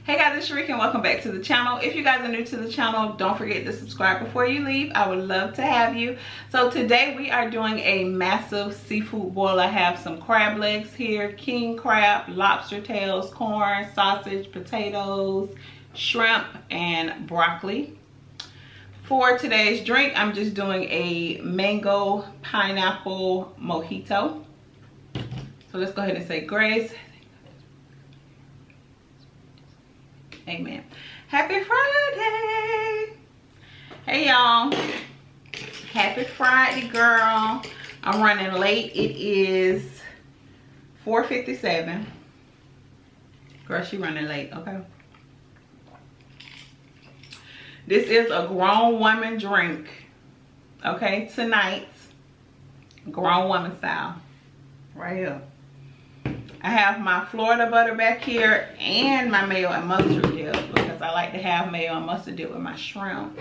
Hey guys, it's Sharika and welcome back to the channel. If you guys are new to the channel, don't forget to subscribe before you leave. I would love to have you. So today we are doing a massive seafood boil. I have some crab legs here, king crab, lobster tails, corn, sausage, potatoes, shrimp, and broccoli. For today's drink, I'm just doing a mango pineapple mojito. So let's go ahead and say grace. Amen. Happy Friday. Hey y'all. Happy Friday, girl. I'm running late. It is 4:57. Girl, she running late, okay? This is a grown woman drink. Okay, tonight. Grown woman style. Right here. I have my Florida butter back here and my mayo and mustard dip because I like to have mayo and mustard dip with my shrimp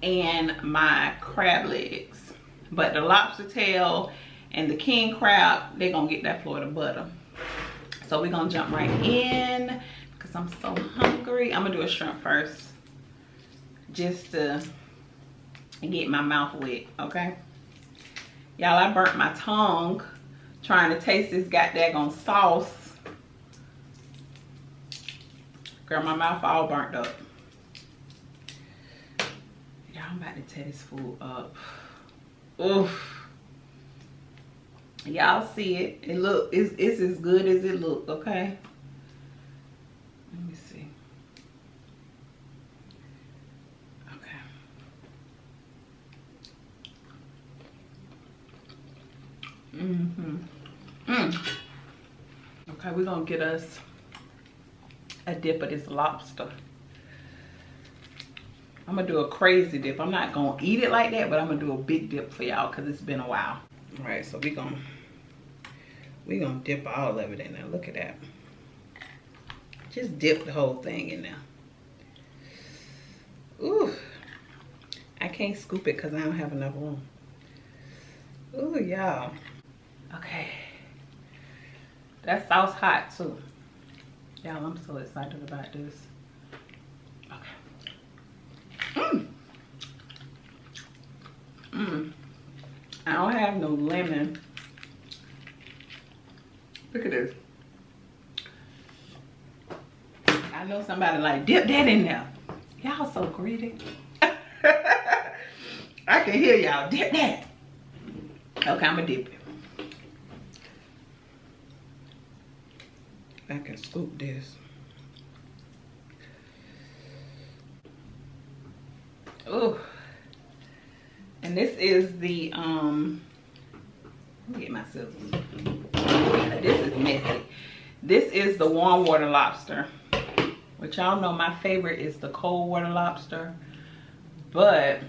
and my crab legs. But the lobster tail and the king crab, they're going to get that Florida butter. So we're going to jump right in because I'm so hungry. I'm going to do a shrimp first just to get my mouth wet, okay? Y'all, I burnt my tongue trying to taste this goddamn sauce. Girl, my mouth all burnt up. Y'all, I'm about to tear this food up. Oof. Y'all see it. It's as good as it look, okay? Let me see. Okay. Okay, we're gonna get us a dip of this lobster. I'm gonna do a crazy dip. I'm not gonna eat it like that, but I'm gonna do a big dip for y'all because it's been a while. All right, so we're gonna dip all of it in there. Look at that. Just dip the whole thing in there. Ooh, I can't scoop it because I don't have enough room. Ooh, y'all. Okay. That sauce hot too. Y'all, I'm so excited about this. Okay. I don't have no lemon. Look at this. I know somebody like, dip that in there. Y'all so greedy. I can hear y'all, dip that. Okay, I'm gonna dip it. I can scoop this. Oh, and this is the let me get my scissors. This is messy. This is the warm water lobster, which y'all know my favorite is the cold water lobster, but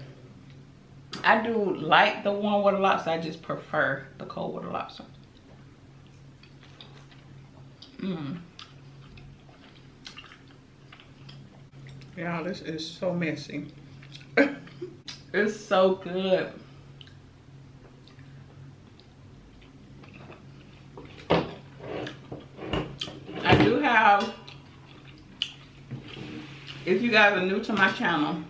I do like the warm water lobster. I just prefer the cold water lobster. Y'all, this is so messy. It's so good. I do have, if you guys are new to my channel,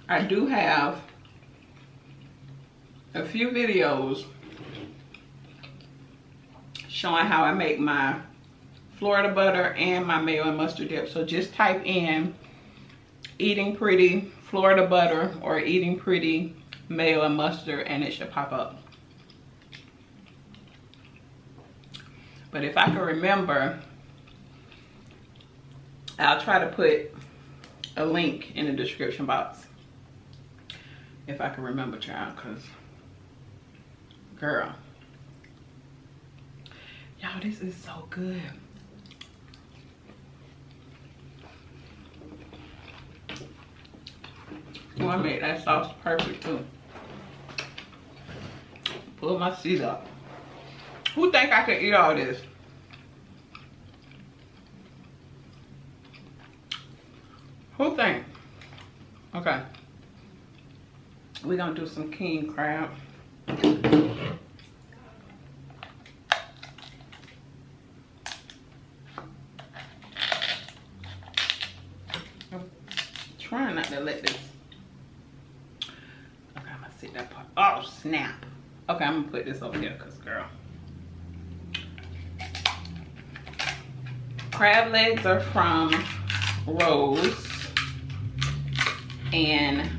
I do have a few videos showing how I make my Florida butter and my mayo and mustard dip. So just type in eating pretty Florida butter or eating pretty mayo and mustard and it should pop up. But if I can remember, I'll try to put a link in the description box. If I can remember, child, because girl, y'all, this is so good. Oh, I made that sauce perfect too. Pull my seat up. Who think I could eat all this? Who think? Okay. We're gonna do some king crab. trying not to let this. Okay, I'm gonna sit that part. Oh, snap. Okay, I'm gonna put this over here, cause girl. Crab legs are from Rose. And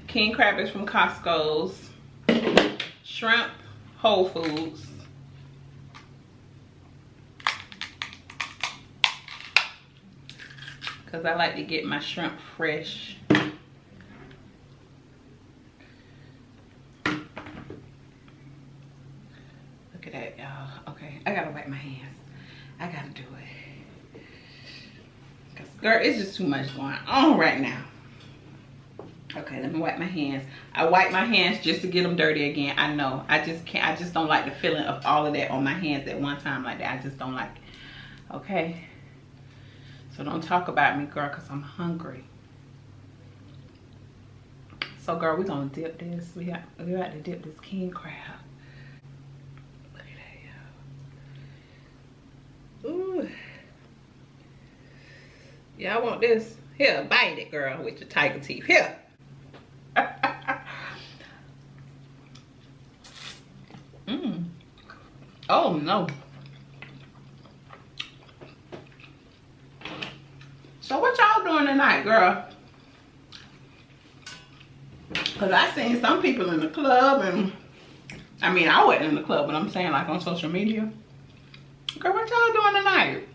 king crab is from Costco's. Shrimp, Whole Foods. Because I like to get my shrimp fresh. Look at that, y'all. Okay, I gotta wipe my hands. I gotta do it. Because, girl, it's just too much going on right now. Okay, let me wipe my hands. I wipe my hands just to get them dirty again. I know. I just can't. I just don't like the feeling of all of that on my hands at one time like that. I just don't like it. Okay. So don't talk about me, girl, because I'm hungry. So, girl, we're going to dip this. We got to dip this king crab. Look at that, y'all. Ooh. Y'all want this? Here, bite it, girl, with your tiger teeth. Here. Oh, no. So what y'all doing tonight, girl? Because I seen some people in the club, and I mean, I wasn't in the club, but I'm saying like on social media. Girl, what y'all doing tonight?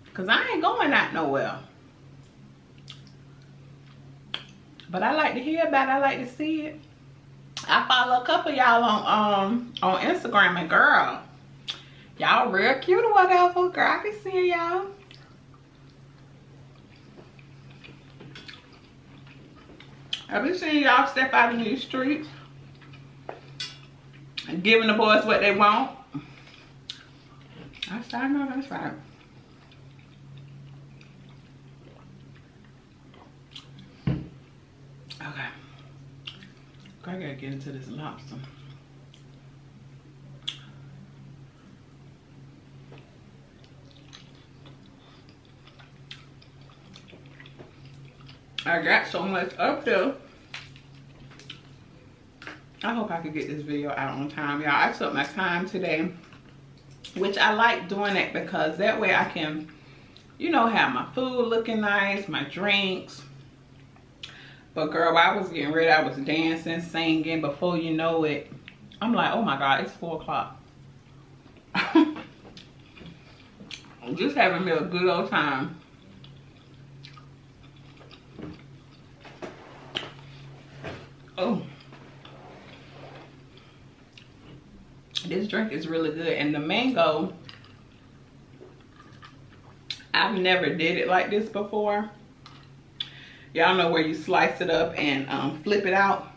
Because I ain't going out nowhere. But I like to hear about it. I like to see it. I follow a couple of y'all on Instagram, and girl, y'all real cute or whatever. Girl, I can see y'all. I've been seeing y'all step out in these streets and giving the boys what they want. I know that's right. Okay. I gotta get into this lobster. I got so much up there. I hope I could get this video out on time, y'all. I took my time today, which I like doing that because that way I can, you know, have my food looking nice, my drinks. But girl, while I was getting ready, I was dancing, singing. Before you know it, I'm like, oh my God, it's 4 o'clock. I'm just having me a good old time. Oh, this drink is really good. And the mango, I've never did it like this before. Y'all know where you slice it up and flip it out,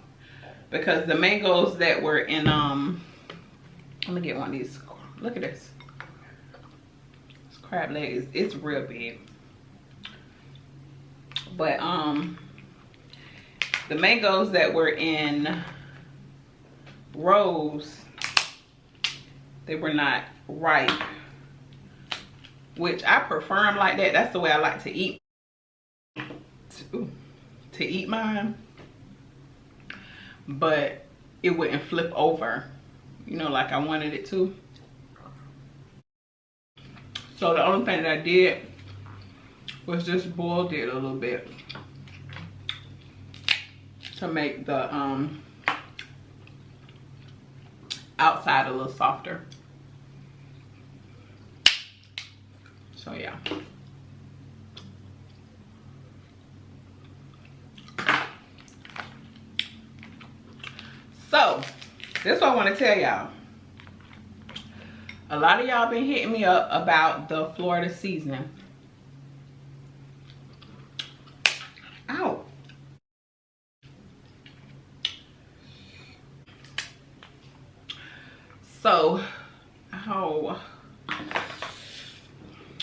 because the mangoes that were in let me get one of these. Look at this. This crab leg it's real big. But the mangoes that were in Rose, they were not ripe, which I prefer them like that. That's the way I like to eat. To eat mine, but it wouldn't flip over, you know, like I wanted it to. So the only thing that I did was just boiled it a little bit to make the outside a little softer. So yeah. So, this is what I want to tell y'all. A lot of y'all been hitting me up about the Florida seasoning. Ow. So,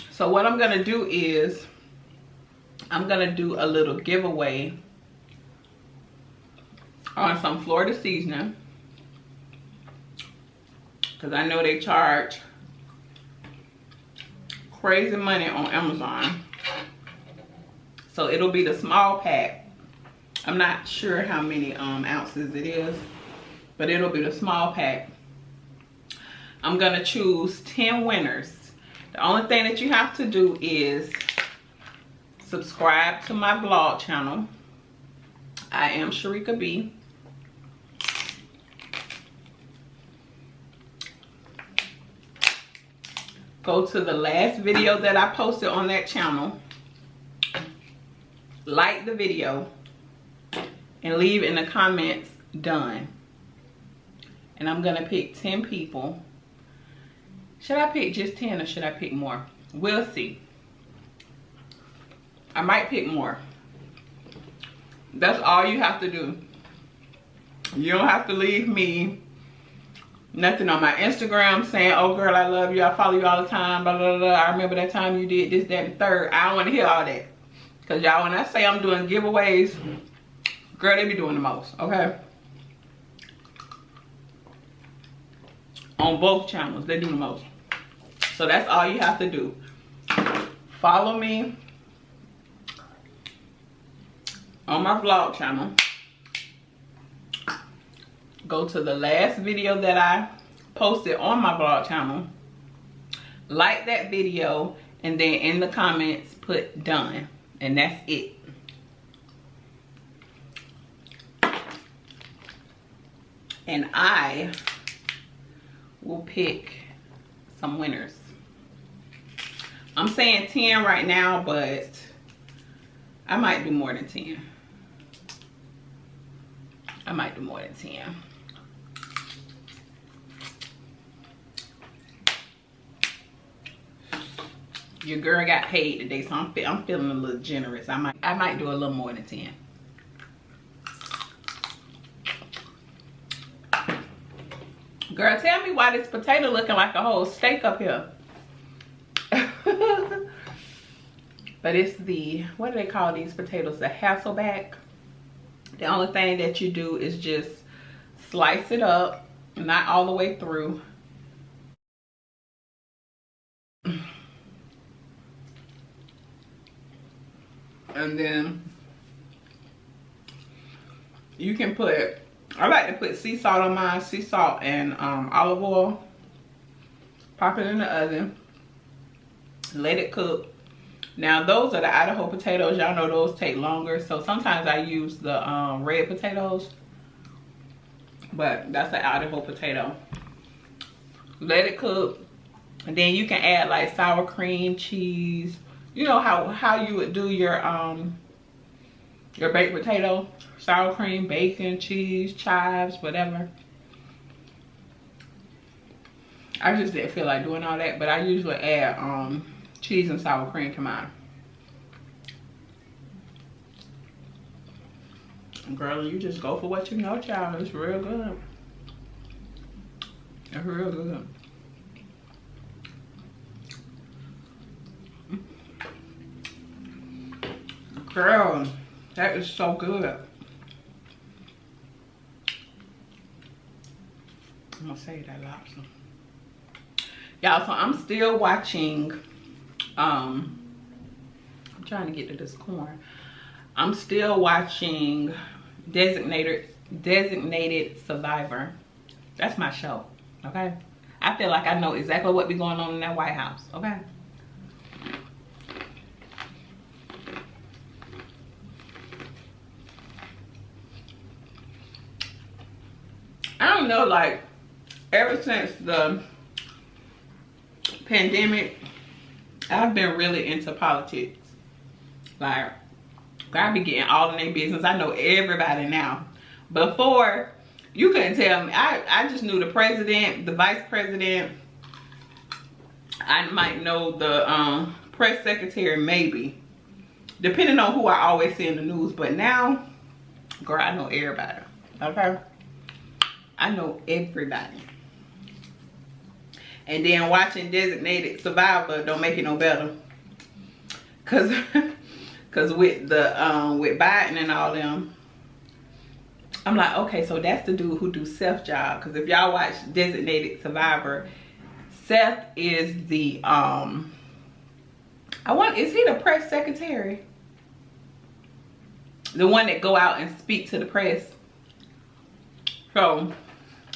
so what I'm going to do is, I'm going to do a little giveaway on some Florida seasoning, because I know they charge crazy money on Amazon. So it'll be the small pack. I'm not sure how many ounces it is, but it'll be the small pack. I'm gonna choose 10 winners. The only thing that you have to do is subscribe to my vlog channel. I am Sharika B. Go to the last video that I posted on that channel. Like the video and leave in the comments done. And I'm gonna pick 10 people. Should I pick just 10 or should I pick more? We'll see. I might pick more. That's all you have to do. You don't have to leave me nothing on my Instagram saying, oh girl, I love you, I follow you all the time, blah, blah, blah. I remember that time you did this, that, and third. I don't want to hear all that. Because y'all, when I say I'm doing giveaways, girl, they be doing the most, okay? On both channels, they do the most. So that's all you have to do. Follow me on my vlog channel. Go to the last video that I posted on my vlog channel. Like that video, and then in the comments put done. And that's it. And I will pick some winners. I'm saying 10 right now, but I might do more than 10. I might do more than 10. Your girl got paid today, so I'm feeling a little generous. I might do a little more than 10. Girl, tell me why this potato looking like a whole steak up here. But it's the, what do they call these potatoes? The Hasselback. The only thing that you do is just slice it up, not all the way through. And then you can put, I like to put sea salt on mine, sea salt and olive oil. Pop it in the oven. Let it cook. Now those are the Idaho potatoes. Y'all know those take longer. So sometimes I use the red potatoes. But that's the Idaho potato. Let it cook. And then you can add like sour cream, cheese. You know how you would do your baked potato, sour cream, bacon, cheese, chives, whatever. I just didn't feel like doing all that, but I usually add cheese and sour cream to mine. Girl, you just go for what you know, child. It's real good. It's real good. Girl, that is so good. I'm gonna say that lobster. Y'all, so I'm still watching, I'm trying to get to this corn. I'm still watching Designated Survivor. That's my show, okay? I feel like I know exactly what be going on in that White House, okay? I don't know, like, ever since the pandemic, I've been really into politics. Like, I be getting all in their business. I know everybody now. Before, you couldn't tell me. I just knew the president, the vice president. I might know the press secretary, maybe. Depending on who I always see in the news. But now, girl, I know everybody. Okay? I know everybody. And then watching Designated Survivor don't make it no better. Cause with the with Biden and all them, I'm like, okay, so that's the dude who do Seth's job. Cause if y'all watch Designated Survivor, Seth is the Is he the press secretary? The one that go out and speak to the press. So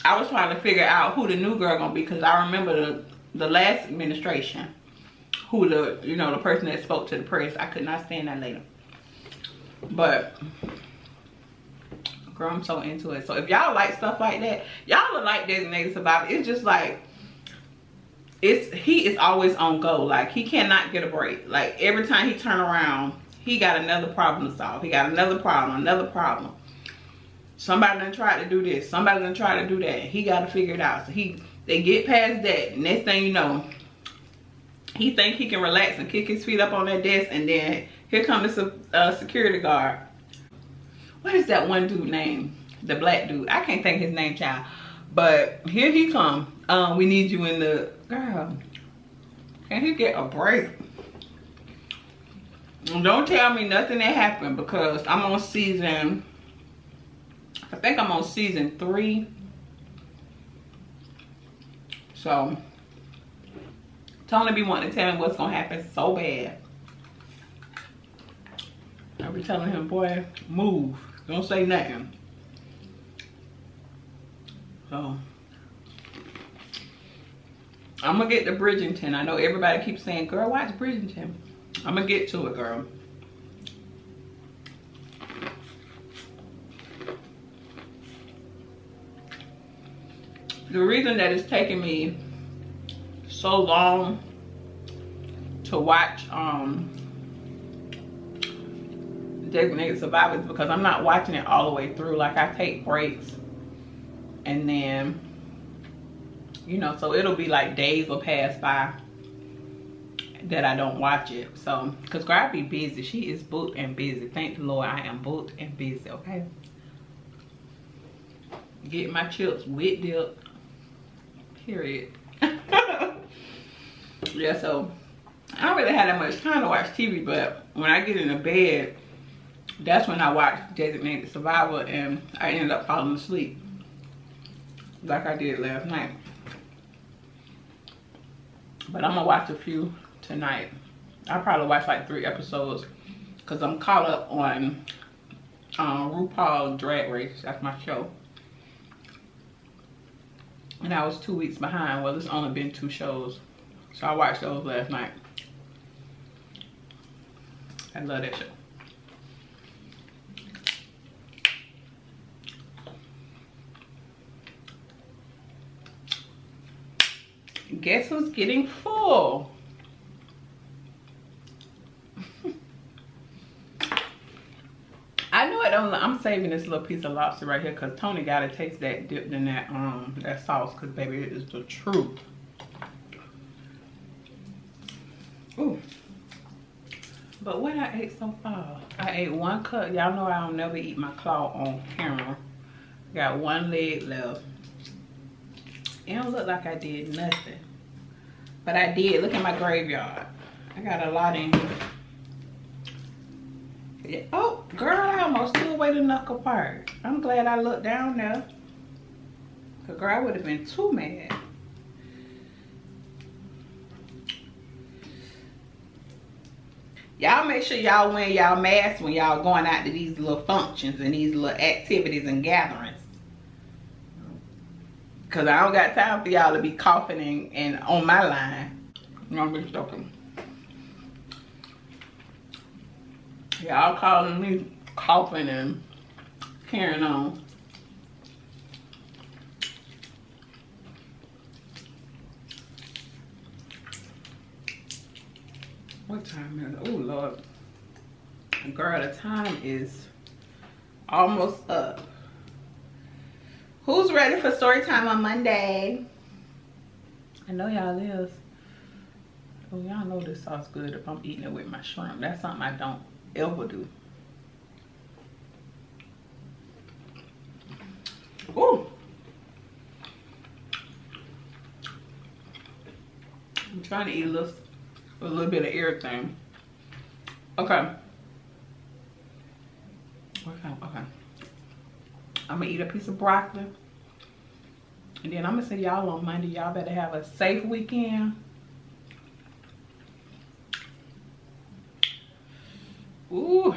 I was trying to figure out who the new girl gonna be, because I remember the last administration, who the person that spoke to the press. I could not stand that lady. But girl, I'm so into it. So if y'all like stuff like that, y'all are like Designated Survivor. It's just like, he is always on go. Like, he cannot get a break. Like, every time he turn around, he got another problem to solve. He got another problem. Somebody done tried to do this. Somebody done tried to do that. He got to figure it out. So they get past that. Next thing you know, he think he can relax and kick his feet up on that desk, and then here comes the security guard. What is that one dude name? The black dude. I can't think his name, child. But here he come. We need you in the... Girl, can he get a break? Don't tell me nothing that happened, because I'm on season... I think I'm on season 3. So, Tony be wanting to tell me what's going to happen so bad. I be telling him, boy, move. Don't say nothing. So, I'm going to get to Bridgerton. I know everybody keeps saying, girl, watch Bridgerton. I'm going to get to it, girl. The reason that it's taking me so long to watch Designated Survivor is because I'm not watching it all the way through. Like, I take breaks, and then, so it'll be like days will pass by that I don't watch it. So, because girl, I be busy. She is booked and busy. Thank the Lord, I am booked and busy, okay? Get my chips with dip. Period. Yeah, so I don't really have that much time to watch TV, but when I get into bed, that's when I watch Designated Survivor, and I ended up falling asleep like I did last night. But I'm gonna watch a few tonight. I'll probably watch like 3 episodes, because I'm caught up on RuPaul Drag Race. That's my show. And I was 2 weeks behind. Well, it's only been 2 shows. So I watched those last night. I love that show. Guess who's getting full? I know it don't. I'm saving this little piece of lobster right here, because Tony gotta taste that dipped in that sauce, because baby, it is the truth. Ooh. But what I ate so far? I ate 1 cup. Y'all know I don't never eat my claw on camera. Got 1 leg left. It don't look like I did nothing, but I did. Look at my graveyard. I got a lot in here. Yeah. Oh, girl, I almost threw away the knuckle part. I'm glad I looked down there, because girl, I would have been too mad. Y'all make sure y'all wear y'all masks when y'all going out to these little functions and these little activities and gatherings. Because I don't got time for y'all to be coughing and on my line. I'm just joking. Y'all calling me coughing and carrying on. What time is it? Oh, Lord. Girl, the time is almost up. Who's ready for story time on Monday? I know y'all is. Oh, y'all know this sauce good if I'm eating it with my shrimp. That's something I don't ever do. Ooh. I'm trying to eat a little bit of everything. Okay. Okay. I'm gonna eat a piece of broccoli, and then I'm gonna see y'all on Monday. Y'all better have a safe weekend. Ooh.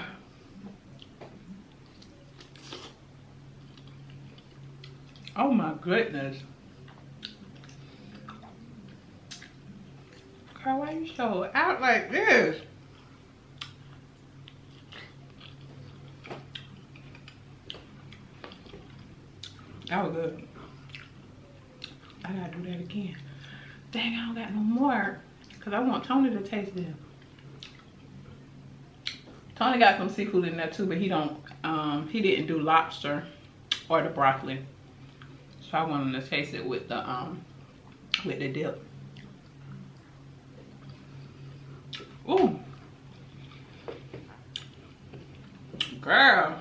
Oh my goodness. Girl, why you so out like this? That was good. I gotta do that again. Dang, I don't got no more. Cause I want Tony to taste them. Tony got some seafood in there too, but he didn't do lobster or the broccoli. So I want him to taste it with the dip. Ooh. Girl.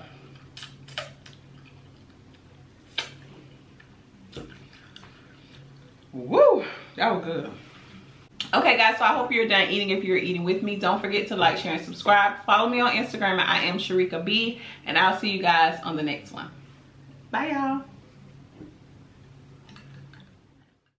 Woo, that was good. Okay guys, so I hope you're done eating. If you're eating with me, don't forget to like, share, and subscribe. Follow me on Instagram at I am Sharika B, and I'll see you guys on the next one. Bye y'all.